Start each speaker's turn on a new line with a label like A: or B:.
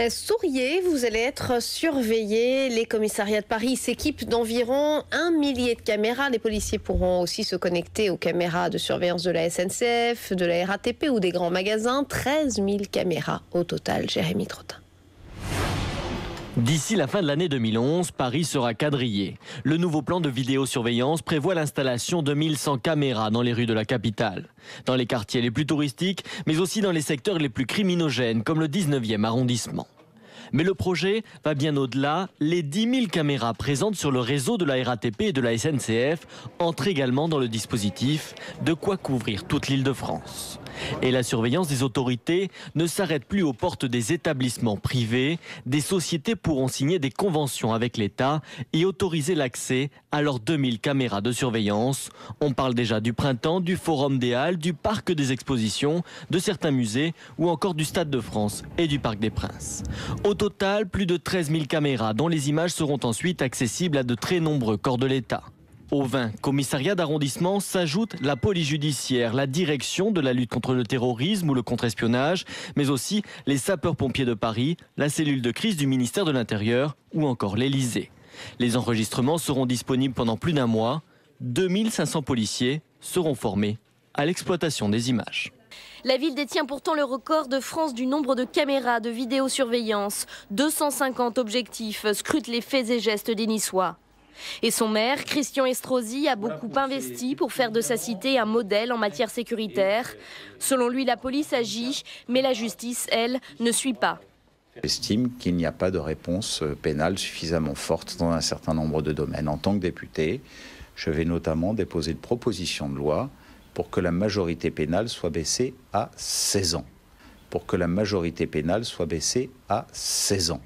A: Souriez, vous allez être surveillés. Les commissariats de Paris s'équipent d'environ 1 millier de caméras. Les policiers pourront aussi se connecter aux caméras de surveillance de la SNCF, de la RATP ou des grands magasins. 13 000 caméras au total. Jérémy Trottin.
B: D'ici la fin de l'année 2011, Paris sera quadrillé. Le nouveau plan de vidéosurveillance prévoit l'installation de 1100 caméras dans les rues de la capitale. Dans les quartiers les plus touristiques, mais aussi dans les secteurs les plus criminogènes, comme le 19e arrondissement. Mais le projet va bien au-delà. Les 10 000 caméras présentes sur le réseau de la RATP et de la SNCF entrent également dans le dispositif, de quoi couvrir toute l'Île-de-France. Et la surveillance des autorités ne s'arrête plus aux portes des établissements privés. Des sociétés pourront signer des conventions avec l'État et autoriser l'accès à leurs 2000 caméras de surveillance. On parle déjà du Printemps, du Forum des Halles, du Parc des Expositions, de certains musées ou encore du Stade de France et du Parc des Princes. Au total, plus de 13 000 caméras dont les images seront ensuite accessibles à de très nombreux corps de l'État. Aux 20 commissariats d'arrondissement s'ajoute la police judiciaire, la direction de la lutte contre le terrorisme ou le contre-espionnage, mais aussi les sapeurs-pompiers de Paris, la cellule de crise du ministère de l'Intérieur ou encore l'Élysée. Les enregistrements seront disponibles pendant plus d'un mois. 2500 policiers seront formés à l'exploitation des images.
C: La ville détient pourtant le record de France du nombre de caméras de vidéosurveillance. 250 objectifs scrutent les faits et gestes des Niçois. Et son maire, Christian Estrosi, a beaucoup investi pour faire de sa cité un modèle en matière sécuritaire. Selon lui, la police agit, mais la justice, elle, ne suit pas.
D: J'estime qu'il n'y a pas de réponse pénale suffisamment forte dans un certain nombre de domaines. En tant que député, je vais notamment déposer une proposition de loi pour que la majorité pénale soit baissée à 16 ans. Pour que la majorité pénale soit baissée à 16 ans.